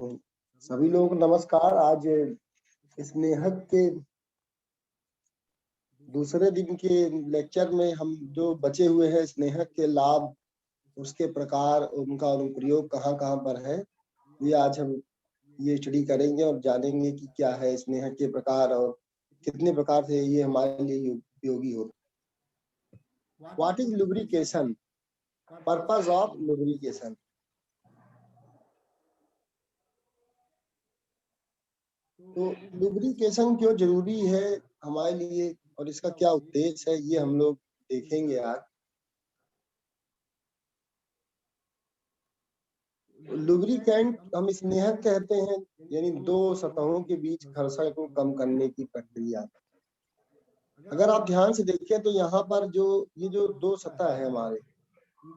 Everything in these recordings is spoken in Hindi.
तो सभी लोगों को नमस्कार। आज स्नेहक के दूसरे दिन के लेक्चर में हम जो बचे हुए हैं स्नेहक के लाभ, उसके प्रकार, उनका अनुप्रयोग कहाँ कहाँ पर है, ये आज हम ये स्टडी करेंगे और जानेंगे कि क्या है स्नेहक के प्रकार और कितने प्रकार से ये हमारे लिए उपयोगी हो। What is lubrication? Purpose of lubrication. तो लुब्रिकेशन क्यों जरूरी है हमारे लिए और इसका क्या उद्देश्य है, ये हम लोग देखेंगे आज। लुब्रिकेंट हम स्नेहक कहते हैं, यानी दो सतहों के बीच घर्षण को कम करने की प्रक्रिया। अगर आप ध्यान से देखें तो यहाँ पर ये जो दो सतह है हमारे,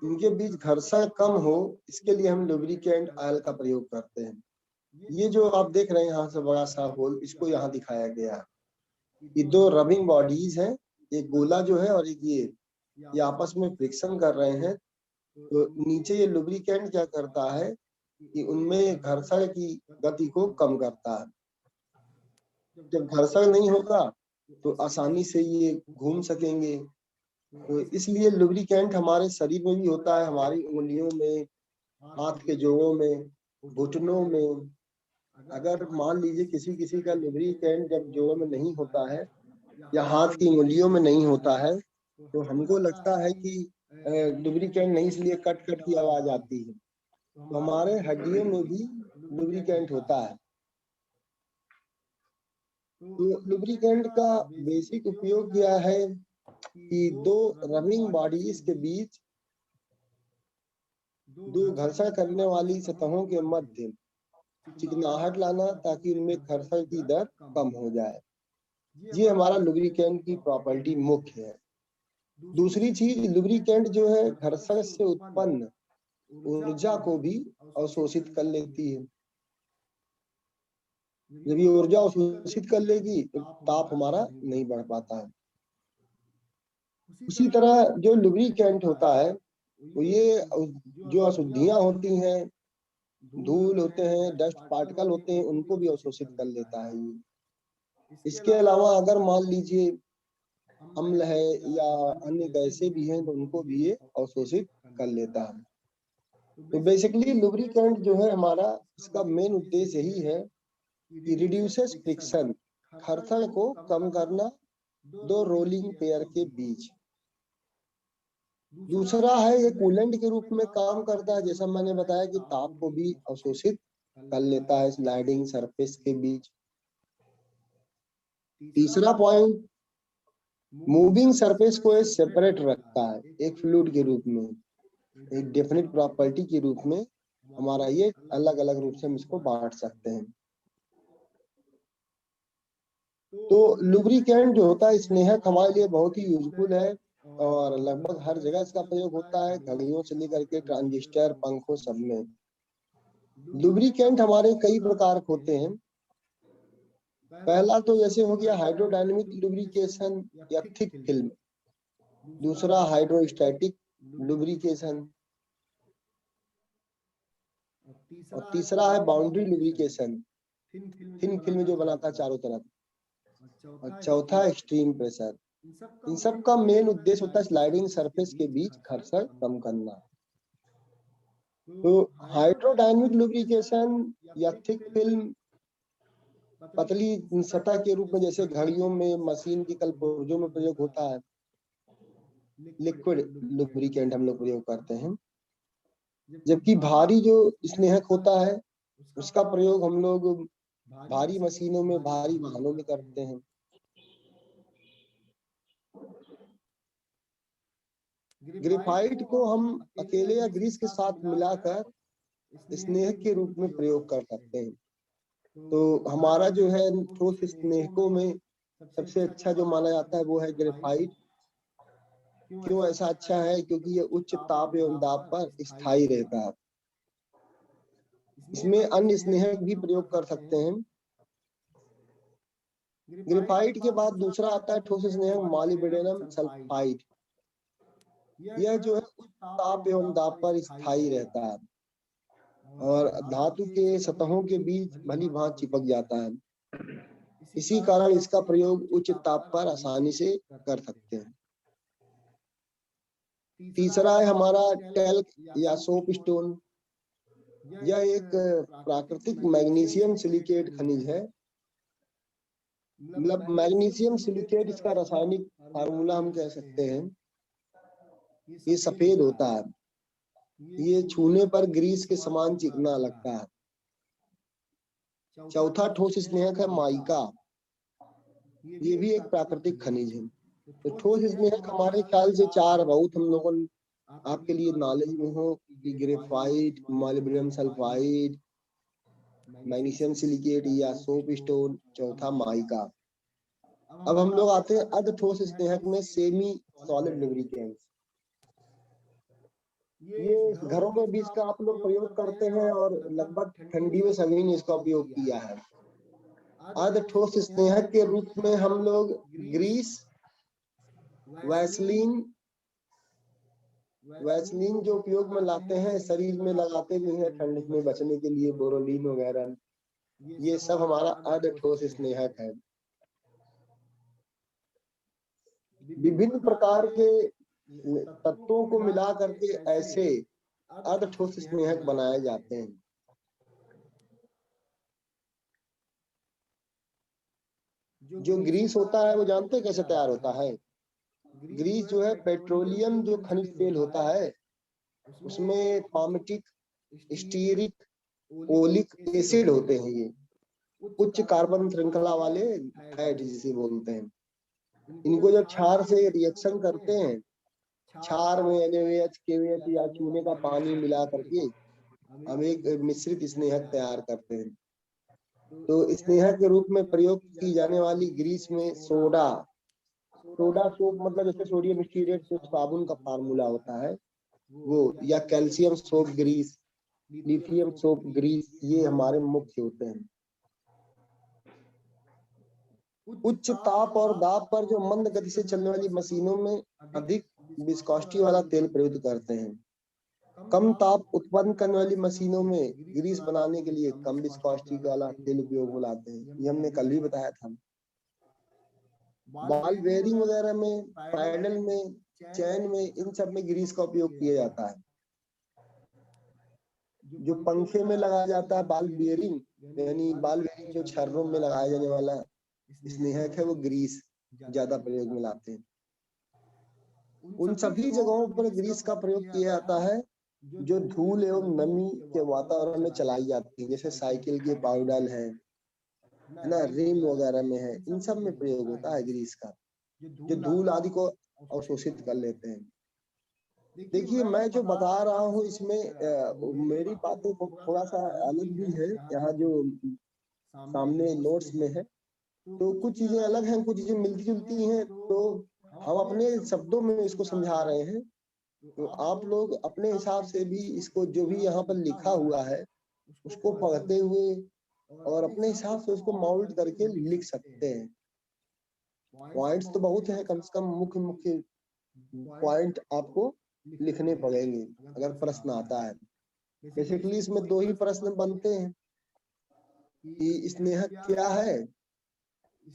इनके बीच घर्षण कम हो, इसके लिए हम लुब्रिकेंट ऑयल का प्रयोग करते हैं। ये जो आप देख रहे हैं यहाँ से बड़ा सा होल, इसको यहाँ दिखाया गया है। ये दो रबिंग बॉडीज हैं, एक गोला जो है और एक ये आपस में फ्रिक्शन कर रहे हैं। तो नीचे ये लुब्रिकेंट क्या करता है कि उनमें घर्षण की गति को कम करता है। जब घर्षण नहीं होगा तो आसानी से ये घूम सकेंगे। तो इसलिए लुब्रिकेंट हमारे शरीर में भी होता है, हमारी उंगलियों में, हाथ के जोड़ों में, घुटनों में। अगर मान लीजिए किसी का लुब्रिकेंट जब जोड़ों में नहीं होता है या हाथ की उंगलियों में नहीं होता है, तो हमको लगता है कि लुब्रिकेंट नहीं, इसलिए कट कट की आवाज आती है। तो हमारे हड्डियों में भी लुब्रिकेंट होता है। तो लुब्रिकेंट का बेसिक उपयोग क्या है कि दो रबिंग बॉडीज के बीच दो घर्षण करने वाली सतहों के मध्य चिकनाहट लाना, ताकि उनमें घर्षण की दर कम हो जाए। ये हमारा लुब्रिकेंट की प्रॉपर्टी मुख्य है। दूसरी चीज, लुब्रिकेंट जो है घर्षण से उत्पन्न ऊर्जा को भी अवशोषित कर लेती है। जब ये ऊर्जा अवशोषित कर लेगी तो ताप हमारा नहीं बढ़ पाता है। उसी तरह जो लुब्रिकेंट होता है, तो ये जो अशुद्धियां होती हैं, धूल होते हैं, डस्ट पार्टिकल होते हैं, उनको भी अवशोषित कर लेता है ये। इसके अलावा अगर मान लीजिए अम्ल है या अन्य गैसें भी हैं, तो उनको भी ये अवशोषित कर लेता है। तो बेसिकली लुब्रिकेंट जो है हमारा, इसका मेन उद्देश्य यही है कि रिड्यूसेस फ्रिक्शन, घर्षण को कम करना दो रोलिंग पेयर के बीच। दूसरा है ये कूलेंट के रूप में काम करता है, जैसा मैंने बताया कि ताप को भी अवशोषित कर लेता है स्लाइडिंग सरफेस के बीच। तीसरा पॉइंट, मूविंग सरफेस को सेपरेट रखता है एक फ्लूइड के रूप में, एक डेफिनेट प्रॉपर्टी के रूप में हमारा ये अलग अलग रूप से हम इसको बांट सकते हैं। तो लुब्रिकेंट जो होता है स्नेहक हमारे लिए बहुत ही यूजफुल है और लगभग हर जगह इसका प्रयोग होता है, घड़ियों से लेकर के ट्रांजिस्टर, पंखों, सब में। लुब्रिकेंट हमारे कई प्रकार होते हैं। पहला तो जैसे हो गया हाइड्रोडायनेमिक लुब्रिकेशन या थिक फिल्म, दूसरा हाइड्रोस्टैटिक लुब्रिकेशन, और तीसरा है बाउंड्री लुब्रिकेशन, थिन फिल्म जो बनाता है चारों तरफ, और चौथा एक्सट्रीम प्रेशर। इन सब का मेन उद्देश्य होता है स्लाइडिंग सरफेस के बीच घर्षण कम करना। तो हाइड्रोडायनेमिक लुब्रिकेशन या थिक फिल्म पतली सतह के रूप में, जैसे घड़ियों में, मशीन की कलपुर्जों में प्रयोग होता है। लिक्विड लुब्रिकेंट हम लोग प्रयोग करते हैं, जबकि भारी जो स्नेहक होता है उसका प्रयोग हम लोग भारी मशीनों में, भारी वाहनों में करते हैं। ग्रेफाइट को हम अकेले या ग्रीस के साथ मिलाकर स्नेहक के रूप में प्रयोग कर सकते हैं। तो हमारा जो है ठोस स्नेहकों में सबसे अच्छा जो माना जाता है वो है ग्रेफाइट। क्यों ऐसा अच्छा है? क्योंकि ये उच्च ताप एवं दाब पर स्थायी रहता है। इसमें अन्य स्नेहक भी प्रयोग कर सकते हैं। ग्रेफाइट के बाद दूसरा आता है ठोस स्नेहक मॉलिब्डेनम सल्फाइड। यह जो है उच्च ताप एवं दाब पर स्थायी रहता है और धातु के सतहों के बीच भली भांति चिपक जाता है। इसी कारण इसका प्रयोग उच्च ताप पर आसानी से कर सकते हैं। तीसरा है हमारा टैल्क या सोप स्टोन। यह एक प्राकृतिक मैग्नीशियम सिलिकेट खनिज है। मतलब मैग्नीशियम सिलिकेट इसका रासायनिक फार्मूला हम कह सकते हैं। ये सफेद होता है। ये छूने पर ग्रीस के समान चिकना लगता है। चौथा ठोस स्नेहक है माइका। ये भी एक प्राकृतिक खनिज है। तो ठोस स्नेहक हमारे ख्याल से 4 बहुत हम लोगों आपके लिए नॉलेज में हो कि graphite, molybdenum sulphide, magnesium silicate या सोप स्टोन, चौथा माइका। अब हम लोग आते हैं अर्ध ठोस स्नेहक में सेमी सॉलिड लुब्रिकेंट्स। ये घरों में भी इसका आप लोग प्रयोग करते हैं और लगभग ठंडी में सभी ने इसका उपयोग किया है। अर्ध ठोस स्नेहक के रूप में हम लोग ग्रीस, वैसलीन जो उपयोग में लाते हैं, शरीर में लगाते भी हैं ठंड में बचने के लिए, बोरोलीन वगैरह, ये सब हमारा अर्ध ठोस स्नेहक है। विभिन्न प्रकार के तत्वों को मिला करके ऐसे अर्ध ठोस स्नेहक बनाए जाते हैं। जो ग्रीस होता है वो जानते हैं कैसे तैयार होता है? ग्रीस जो है पेट्रोलियम जो खनिज तेल होता है, उसमें पामेटिक, स्टीयरिक, ओलिक एसिड होते हैं। ये उच्च कार्बन श्रृंखला वाले फैट जिसे बोलते हैं। इनको जब क्षार से रिएक्शन करते हैं, क्षार में NaOH, KOH या चूने का पानी मिला करके हम एक मिश्रित स्नेहक तैयार करते हैं। तो स्नेहक के रूप में प्रयोग की जाने वाली ग्रीस में सोडा सोप, मतलब जैसे सोडियम स्टीरेट जो साबुन का फार्मूला होता है वो, या calcium soap grease, lithium soap grease, ये हमारे मुख्य होते हैं। उच्च ताप और दाब पर जो मंद गति से चलने वाली मशीनों में अधिक विस्कोसिटी वाला तेल प्रयुक्त करते हैं। कम ताप उत्पन्न करने वाली मशीनों में ग्रीस बनाने के लिए कम विस्कोसिटी वाला तेल उपयोग में लाते हैं। ये हमने कल भी बताया था। बॉल बेयरिंग वगैरह में, पैडल में, चैन में, इन सब में ग्रीस का उपयोग किया जाता है। जो पंखे में लगाया जाता है बॉल बेयरिंग, यानी बॉल बेयरिंग जो छर्रों में लगाया जाने वाला स्नेहक है, वो ग्रीस ज्यादा प्रयोग में लाते हैं। उन सभी जगहों पर ग्रीस का प्रयोग किया जाता है जो धूल एवं नमी के वातावरण में चलाई जाती है, जैसे साइकिल के पाउडर है ना, रिम वगैरह में है, इन सब में प्रयोग होता है ग्रीस का, जो धूल आदि को अवशोषित कर लेते हैं। देखिए मैं जो बता रहा हूँ इसमें मेरी बातें थोड़ा सा अलग भी है, यहाँ जो सामने नोट्स में है, तो कुछ चीजें अलग हैं, कुछ चीजें मिलती जुलती हैं, तो हम अपने शब्दों में इसको समझा रहे हैं। तो आप लोग अपने हिसाब से भी इसको जो भी यहाँ पर लिखा हुआ है उसको पढ़ते हुए और अपने हिसाब से उसको माउल्ट करके लिख सकते हैं। पॉइंट्स तो बहुत है, कम से कम मुख्य मुख्य पॉइंट आपको लिखने पड़ेंगे अगर प्रश्न आता है। बेसिकली इसमें 2 ही प्रश्न बनते हैं कि स्नेहक क्या है,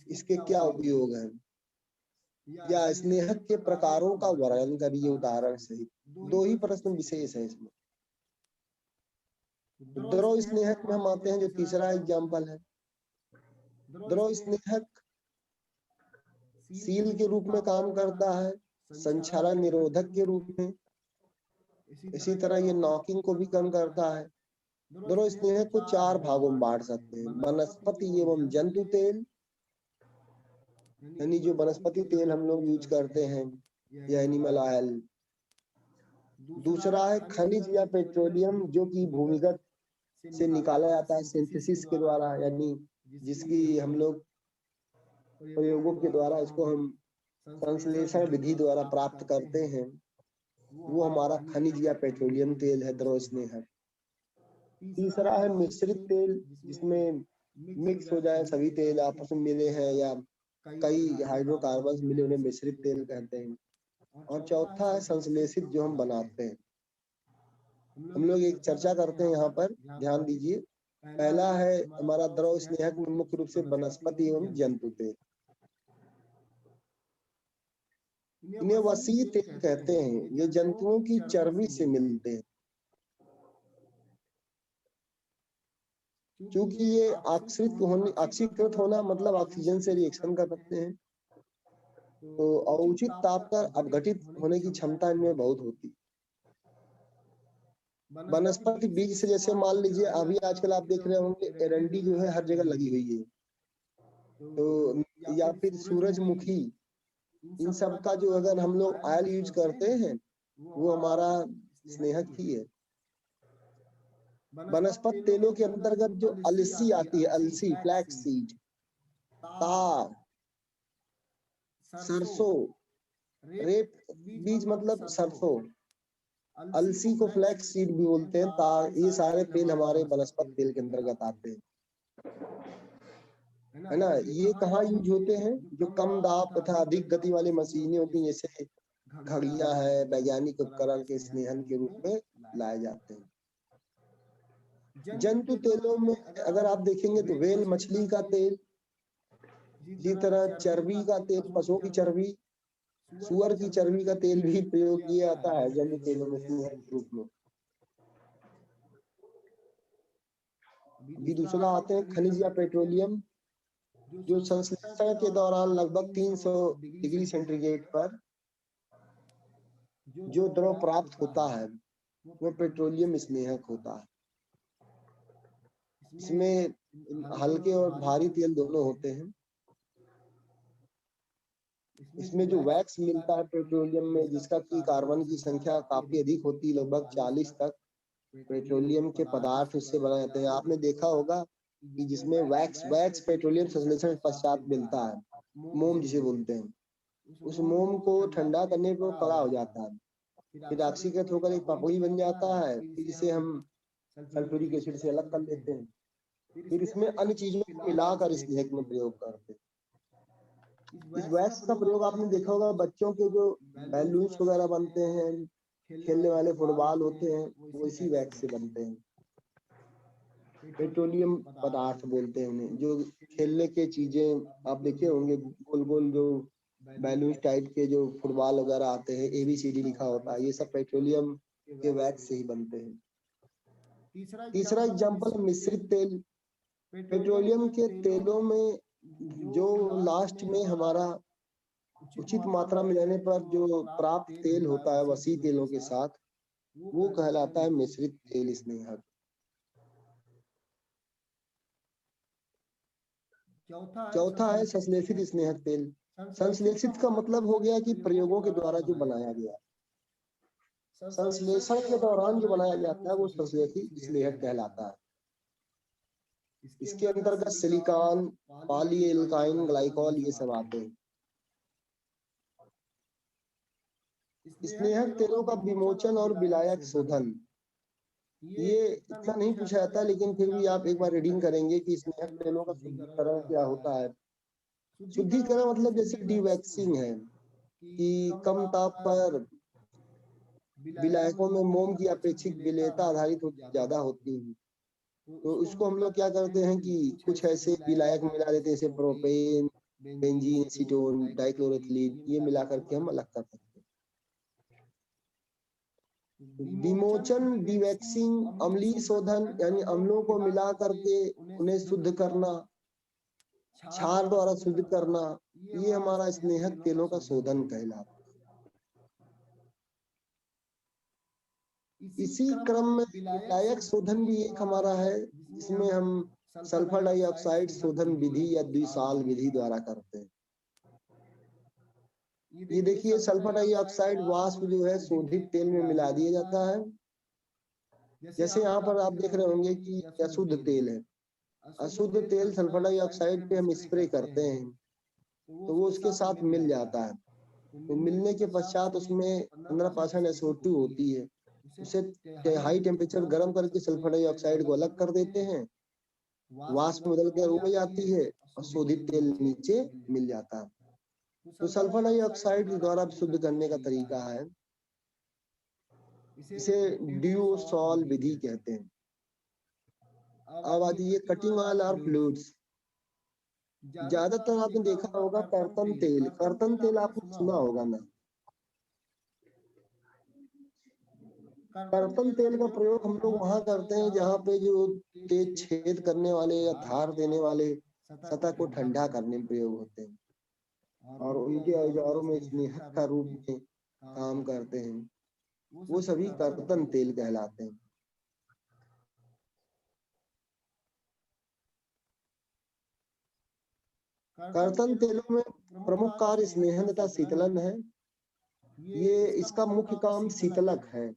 इसके क्या उपयोग है, या स्नेहक के प्रकारों का वर्णन करिए उदाहरण सहित। 2 ही प्रश्न विशेष है इसमें। द्रव स्नेहक में हम आते हैं, जो तीसरा एग्जाम्पल है। द्रव स्नेहक सील के रूप में काम करता है, संक्षारण निरोधक के रूप में। इसी तरह ये नॉकिंग को भी कम करता है। द्रव स्नेहक को 4 भागों में बांट सकते हैं। वनस्पति एवं जंतु तेल, यानी जो वनस्पति तेल हम लोग यूज करते हैं, या एनिमल ऑयल। दूसरा है खनिज या पेट्रोलियम, जो कि भूमिगत से निकाला जाता है सिंथेसिस के द्वारा, यानी जिसकी हम लोग प्रयोगों के द्वारा इसको हम संश्लेषण विधि द्वारा प्राप्त करते हैं, वो हमारा खनिज या पेट्रोलियम तेल है द्रव स्नेहक। तीसरा है मिश्रित तेल, जिसमें मिक्स हो जाए सभी तेल आपस में मिले हैं या कई हाइड्रोकार्बन मिले, उन्हें मिश्रित तेल कहते हैं। और चौथा है संश्लेषित, जो हम बनाते हैं। हम लोग एक चर्चा करते हैं यहाँ पर, ध्यान दीजिए। पहला है हमारा द्रव स्नेहक में मुख्य रूप से वनस्पति एवं जंतु तेल। इन्हें वसीय तेल कहते हैं। ये जंतुओं की चर्बी से मिलते हैं। क्योंकि ये ऑक्सीकृत होना मतलब ऑक्सीजन से रिएक्शन कर सकते हैं, तो उचित ताप पर अपघटित होने की क्षमता इनमें बहुत होती है। वनस्पति बीज से, जैसे मान लीजिए अभी आजकल आप देख रहे होंगे एरंडी जो है हर जगह लगी हुई है, तो या फिर सूरजमुखी, इन सब का जो अगर हम लोग ऑयल यूज करते हैं वो हमारा स्नेहक ही है। वनस्पति तेलों के अंतर्गत जो अलसी आती है, अलसी, फ्लैक्स सीड, तार, सरसों, रेप बीज मतलब सरसों, अलसी को फ्लैक्स सीड भी बोलते हैं, तार, ये सारे तेल हमारे वनस्पति तेल के अंतर्गत आते हैं, है ना। ये कहाँ यूज होते हैं? जो कम दाब तथा अधिक गति वाली मशीनें होती हैं, जैसे घड़ियां है, वैज्ञानिक उपकरण के स्नेहन के रूप में लाए जाते हैं। जंतु तेलों में अगर आप देखेंगे तो व्हेल मछली का तेल, इसी तरह चर्बी का तेल, पशुओं की चर्बी, सुअर की चर्बी का तेल भी प्रयोग किया जाता है जंतु तेलों में स्नेहक के रूप में। अभी दूसरा आते हैं खनिज या पेट्रोलियम, जो संश्लेषण के दौरान लगभग 300 डिग्री सेंटीग्रेड पर जो द्रव प्राप्त होता है वो पेट्रोलियम स्नेहक होता है। इसमें हल्के और भारी तेल दोनों होते हैं। इसमें जो वैक्स मिलता है पेट्रोलियम में, जिसका की कार्बन की संख्या काफी अधिक होती है, लगभग 40 तक पेट्रोलियम के पदार्थ उससे बनाए जाते हैं। आपने देखा होगा कि जिसमें वैक्स पेट्रोलियम संश्लेषण पश्चात मिलता है, मोम जिसे बोलते हैं, उस मोम को ठंडा करने पर कड़ा हो जाता है, फिर ऑक्सीकृत होकर एक पपड़ी बन जाता है, फिर इसे हम सल्फ्यूरिक एसिड से अलग कर लेते हैं, फिर इसमें अन्य चीजों को मिलाकर स्नेहक में प्रयोग करते हैं। इस वैक्स का प्रयोग आपने देखा होगा, बच्चों के जो बैलून्स वगैरह बनते हैं, खेलने वाले फुटबॉल होते हैं, वो इसी वैक्स से बनते हैं। पेट्रोलियम पदार्थ बोलते हैं उन्हें। जो खेलने के चीजें आप देखे होंगे, गोल गोल जो बैलून टाइप के जो फुटबॉल वगैरह आते हैं, ABCD लिखा होता है, ये सब पेट्रोलियम के वैक्स से ही बनते हैं। तीसरा एग्जाम्पल मिश्रित तेल। पेट्रोलियम के तेलों में जो लास्ट में हमारा उचित मात्रा में लेने पर जो प्राप्त तेल होता है वसी तेलों के साथ, वो कहलाता है मिश्रित तेल स्नेहक। चौथा है संश्लेषित स्नेहक तेल। संश्लेषित का मतलब हो गया कि प्रयोगों के द्वारा जो बनाया गया, संश्लेषण के दौरान जो बनाया जाता है वो संश्लेषित स्नेहक कहलाता है। इसके अंतर्गत सिलिकॉन, पॉली एल्काइन ग्लाइकॉल ये सब आते हैं। स्नेहक तेलों का विमोचन और विलायक शोधन, ये इतना नहीं पूछा जाता, लेकिन फिर भी आप एक बार रीडिंग करेंगे कि स्नेहक तेलों का शुद्धिकरण क्या होता है। शुद्धिकरण मतलब जैसे डीवैक्सिंग है, कि कम ताप पर विलायकों में मोम की अपेक्षित विलेयता आधारित ज्यादा होती है, तो इसको हम लोग क्या करते हैं कि कुछ ऐसे विलायक मिला देते हैं, जैसे प्रोपेन, बेंजीन, एसीटोन, डाइक्लोरोथिलीन, ये मिला करके हम अलग कर सकते हैं। विमोचन, डिवैक्सिंग, अम्लीय शोधन यानी अम्लों को मिला करके उन्हें शुद्ध करना, क्षार द्वारा शुद्ध करना, ये हमारा स्नेहक तेलों का शोधन कहलाता है। इसी क्रम में विलायक शोधन भी एक हमारा है, जिसमें हम सल्फर डाइऑक्साइड शोधन विधि या द्विसाल विधि द्वारा करते हैं। ये देखिए सल्फर डाइऑक्साइड वाष्प जो है शोधित तेल में मिला दिया जाता है। जैसे यहाँ पर आप देख रहे होंगे कि अशुद्ध तेल है, अशुद्ध तेल सल्फर डाइऑक्साइड पे हम स्प्रे करते हैं तो वो उसके साथ मिल जाता है। तो मिलने के पश्चात उसमें 15% SO2 होती है, उसे हाई टेम्परेचर गर्म करके सल्फर डाइऑक्साइड को अलग कर देते हैं, वाष्प में बदलकर हो जाती है और शोधित तेल नीचे मिल जाता है। तो सल्फर डाइऑक्साइड द्वारा शुद्ध करने का तरीका है, इसे ड्यूसॉल विधि कहते हैं। अब आती है कटिंग ऑयल और फ्लूइड्स। ज्यादातर आपने देखा होगा कर्तन तेल। कर्तन तेल आपने सुना होगा ना। कर्तन तेल का प्रयोग हम लोग वहां करते हैं जहाँ पे जो तेज छेद करने वाले या धार देने वाले सतह को ठंडा करने में प्रयोग होते हैं, और उनके औजारों में स्नेहक का रूप में काम करते हैं। वो सभी कर्तन तेल कहलाते हैं। कर्तन तेलों में प्रमुख कार्य स्नेहन तथा शीतलन है। ये इसका मुख्य काम शीतलक है।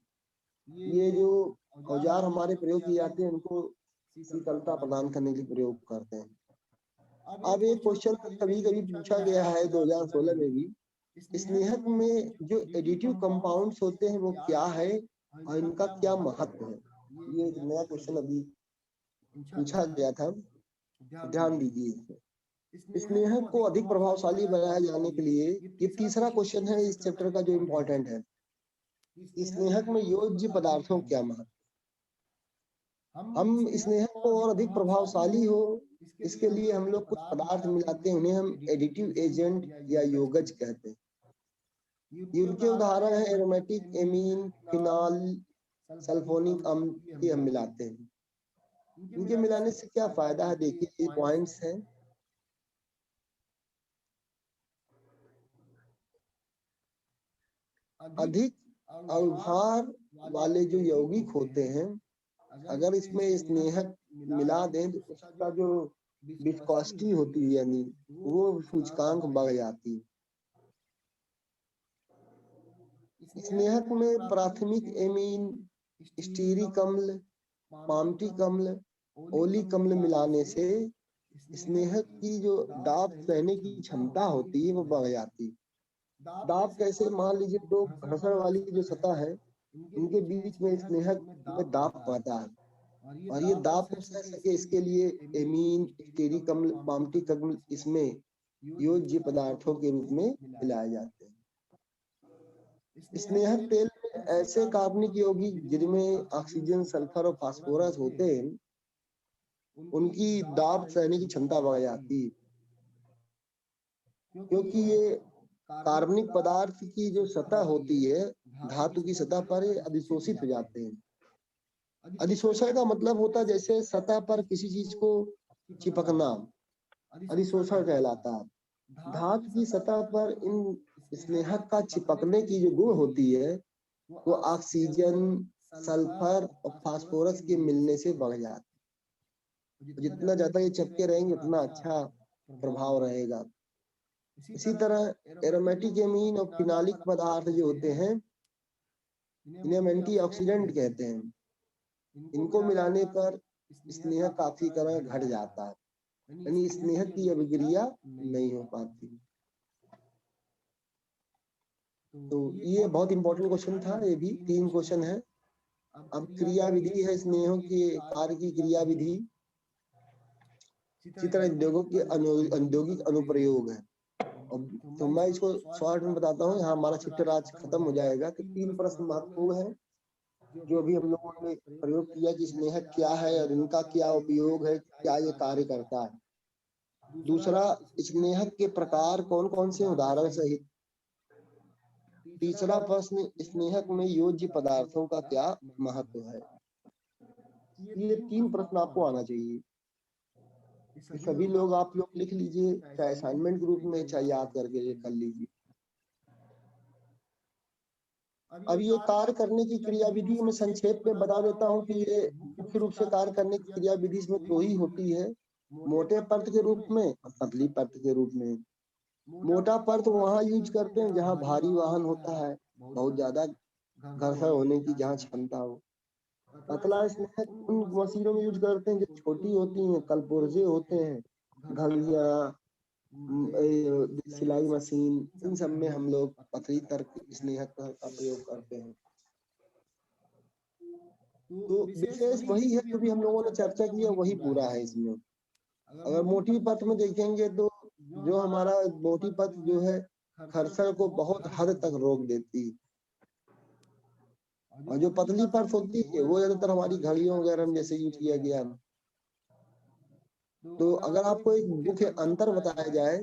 ये जो औजार हमारे प्रयोग किए जाते हैं उनको शीतलता प्रदान करने के लिए प्रयोग करते हैं। अब एक क्वेश्चन कभी कभी पूछा गया है 2016 में भी, स्नेहक में जो एडिटिव कंपाउंड्स होते हैं वो क्या है और इनका क्या महत्व है। ये एक नया क्वेश्चन अभी पूछा गया था, ध्यान दीजिए। स्नेहक को अधिक प्रभावशाली बनाए जाने के लिए, ये तीसरा क्वेश्चन है इस चैप्टर का जो इम्पोर्टेंट है, स्नेहक में योज्य पदार्थों क्या महत्व। हम स्नेहक को और अधिक प्रभावशाली हो इसके लिए हम लोग कुछ पदार्थ मिलाते हैं, उन्हें हम एडिटिव एजेंट या योगज कहते हैं। इनके उदाहरण है एरोमेटिक एमीन, फिनॉल, सल्फोनिक अम्ल, ये हम मिलाते हैं। इनके मिलाने से क्या फायदा है, देखिए ये पॉइंट्स हैं। अधिक अवभार वाले जो यौगिक होते हैं, अगर इसमें स्नेहक मिला दें तो उसका जो विस्कोसिटी होती है यानी वो सूचकांक बढ़ जाती है। स्नेहक में प्राथमिक एमीन, स्टीरिक अम्ल, पामटिक अम्ल, ओलिक अम्ल मिलाने से स्नेहक की जो दाब सहने की क्षमता होती है वो बढ़ जाती है। दाब कैसे, मान लीजिए दो घर्षण वाली जो सतह है इनके बीच में स्नेहक में दाब पड़ता है, और ये दाब को सह सके इसके लिए एमीन, स्टीरिक अम्ल, पामटिक अम्ल इसमें योज्य पदार्थों के रूप में मिलाए जाते हैं। स्नेहक तेल में ऐसे कार्बनिक यौगिक जिनमें ऑक्सीजन, सल्फर और फास्फोरस होते हैं उनकी दाब सहने की क्षमता बढ़ जाती है, क्योंकि ये कार्बनिक पदार्थ की जो सतह होती है धातु की सतह पर अधिशोषित हो जाते हैं। अधिशोषण का मतलब होता है जैसे सतह पर किसी चीज को चिपकना, अधिशोषण कहलाता है। धातु की सतह पर इन स्नेहक का चिपकने की जो गुण होती है वो ऑक्सीजन, सल्फर और फास्फोरस के मिलने से बढ़ जाती है। जितना ज्यादा ये चिपके रहेंगे उतना अच्छा प्रभाव रहेगा। इसी तरह एरोमेटिक एमीन और फिनालिक पदार्थ जो होते हैं इन्हें हम एंटीऑक्सीडेंट कहते हैं। इनको मिलाने पर स्नेह काफी तरह घट जाता है, यानी स्नेह की अभिक्रिया नहीं हो पाती। तो ये बहुत इंपॉर्टेंट क्वेश्चन था, ये भी 3 क्वेश्चन है। अब क्रिया विधि है स्नेहों के कार्य की क्रिया विधि। इसी तरह उद्योगों के औद्योगिक अनुप्रयोग है। तो मैं इसको शॉर्ट में बताता हूँ, यहाँ हमारा चैप्टर आज खत्म हो जाएगा। तो 3 प्रश्न महत्वपूर्ण है जो अभी हम लोगों ने प्रयोग किया कि स्नेहक क्या है और इनका क्या उपयोग है, क्या ये कार्य करता है। दूसरा, स्नेहक के प्रकार कौन कौन से, उदाहरण सहित। तीसरा प्रश्न, स्नेहक में योज्य पदार्थों का क्या महत्व है। ये 3 प्रश्न आपको आना चाहिए। ये सभी लोग आप लोग लिख लीजिए, चाहे असाइनमेंट के रूप में चाहे याद करके कर लीजिए। अब ये कार्य करने की क्रिया विधि मैं संक्षेप में बता देता हूँ कि ये मुख्य रूप से कार्य करने की क्रिया विधि इसमें 2 ही होती है, मोटे पर्त के रूप में और पतली पर्त के रूप में। मोटा पर्त वहां यूज करते हैं जहां भारी वाहन होता है, बहुत ज्यादा घर्षण होने की जहाँ क्षमता हो। पतला स्नेहक उन मशीनों में यूज करते हैं जो छोटी होती हैं, कलपुर्जे होते हैं, घड़ियां, सिलाई मशीन, इन सब में हम लोग पतली तर्क स्नेहक का प्रयोग करते हैं। तो विशेष वही है जो भी हम लोगों ने चर्चा की है वही पूरा है इसमें। अगर मोटी पथ में देखेंगे तो जो हमारा मोटी पथ जो है घर्षण को बहुत हद तक रोक देती है, और जो पतली परत होती है वो ज्यादातर हमारी घड़ियों वगैरह में जैसे यूज किया गया। तो अगर आपको एक मुख्य अंतर बताया जाए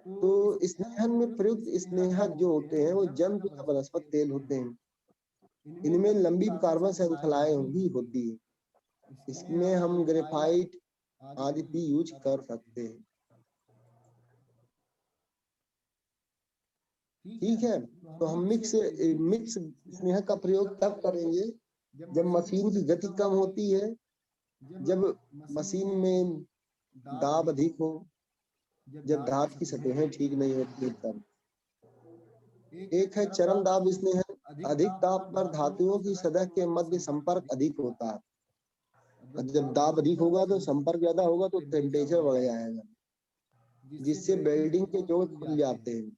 तो स्नेहन में प्रयुक्त स्नेहक जो होते हैं वो जंतु या वनस्पत तेल होते हैं। इनमें लंबी कार्बन श्रृंखलाएं भी होती है। इसमें हम ग्रेफाइट आदि भी यूज कर सकते हैं। ठीक है, तो हम मिक्स स्नेहक का प्रयोग तब करेंगे जब मशीन की गति कम होती है, जब मशीन में दाब अधिक हो, जब धात की सतहें ठीक नहीं होती तब। एक है चरम दाब स्नेहक, अधिक ताप पर धातुओं की सतह के मध्य संपर्क अधिक होता है। जब दाब अधिक होगा तो संपर्क ज्यादा होगा तो टेम्परेचर बढ़ जाएगा, जिससे वेल्डिंग के जोड़ खुल जाते हैं।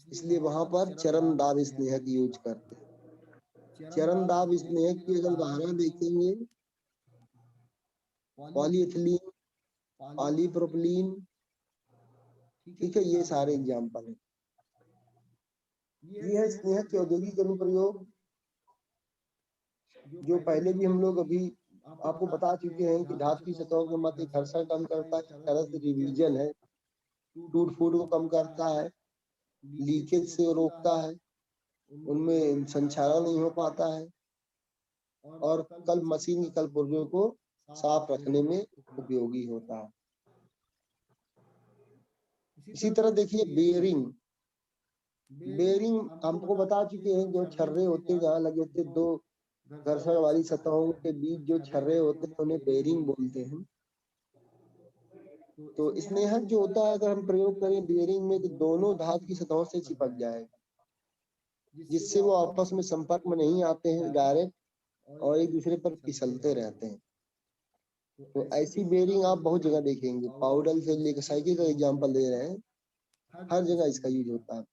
इसलिए वहां पर चरम दाब स्नेहक यूज करते हैं। चरम दाब स्नेहक की अगर उदाहरण देखेंगे, पॉलीएथिलीन, पॉलीप्रोपिलीन, ठीक है, ये सारे एग्जाम्पल हैं। ये है स्नेहक के औद्योगिक अनुप्रयोग, जो पहले भी हम लोग अभी आपको बता चुके हैं कि धातु की सतहों के मध्य घर्षण कम करता है, एक तरह से रिवीजन है, टूट फूट को कम करता है, लीकेज से रोकता है, उनमें संक्षारण नहीं हो पाता है, और कल मशीन की कल पुर्जों को साफ रखने में उपयोगी होता है। इसी तरह देखिए बेयरिंग, बेयरिंग हमको बता चुके हैं, जो छर्रे होते हैं जहाँ लगे होते, दो घर्षण वाली सतहों के बीच जो छर्रे होते हैं उन्हें बेयरिंग बोलते हैं। तो स्नेहक जो होता है अगर हम प्रयोग करें बेयरिंग में तो दोनों धातु की सतहों से चिपक जाएगा, जिससे वो आपस में संपर्क में नहीं आते हैं डायरेक्ट, और एक दूसरे पर फिसलते रहते हैं। तो ऐसी बेयरिंग आप बहुत जगह देखेंगे, पाउडर से लेकर साइकिल का एग्जांपल दे रहे हैं, हर जगह इसका यूज होता है।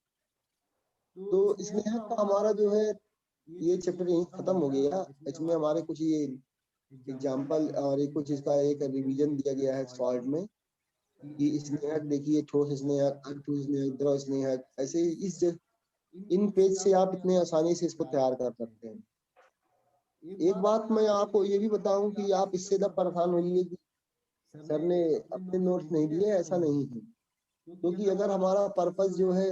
तो स्नेहक का हमारा जो है ये चैप्टर यहीं खत्म हो गया। इसमें हमारे कुछ ये एग्जांपल और एक कुछ इसका एक रिवीजन दिया गया है शॉर्ट में, कि स्नेहक देखिए, ठोस स्नेहक, अठोस स्नेहक, द्रव स्नेहक, ऐसे इन पेज से आप इतने आसानी से इसको तैयार कर सकते हैं। एक बात मैं आपको ये भी बताऊं कि आप इससे तब परेशान होइए कि सर ने अपने नोट्स नहीं दिए, ऐसा नहीं है। क्योंकि अगर हमारा पर्पस जो है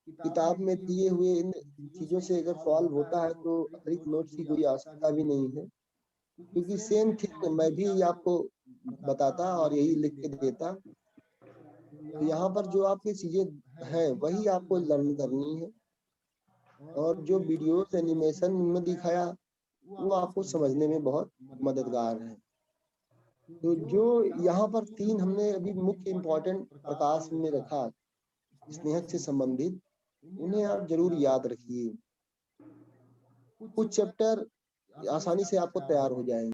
किताब में दिए हुए इन चीजों से अगर सॉल्व होता है तो अतिरिक्त नोट्स की कोई आवश्यकता भी नहीं है, क्योंकि सेम थिंग मैं भी आपको बताता और यही लिख के देता। तो यहाँ पर जो आपकी चीजें हैं वही आपको लर्न करनी है, और जो वीडियोस एनिमेशन में दिखाया वो आपको समझने में बहुत मददगार है। तो जो यहाँ पर तीन हमने अभी मुख्य इम्पोर्टेंट प्रकाश में रखा स्नेहक से संबंधित, उन्हें आप जरूर याद रखिए। कुछ चैप्टर आसानी से आपको तैयार हो जाएंगे।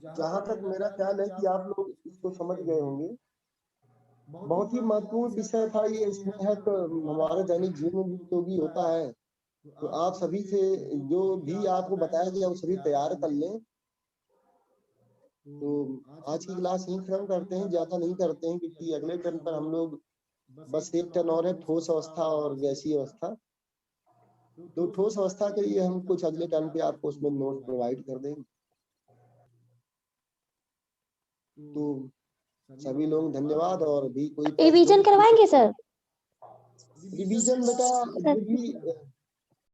जहां तक मेरा ख्याल है कि आप लोग इसको समझ गए होंगे। बहुत ही महत्वपूर्ण विषय था ये स्नेहक, हमारे दैनिक जीवन में उपयोगी होता है। तो आप सभी से जो भी आपको बताया गया वो सभी तैयार कर लें। तो आज की क्लास यहीं खत्म करते हैं, ज्यादा नहीं करते हैं, क्योंकि अगले टर्न पर हम लोग बस एक टर्न और है, ठोस अवस्था और गैसीय अवस्था। तो ठोस अवस्था के लिए हम कुछ अगले टर्न पे आपको उसमें नोट प्रोवाइड कर देंगे। तो सभी लोग धन्यवाद। और भी कोई रिवीजन करवाएंगे सर? रिवीजन बेटा सर ये भी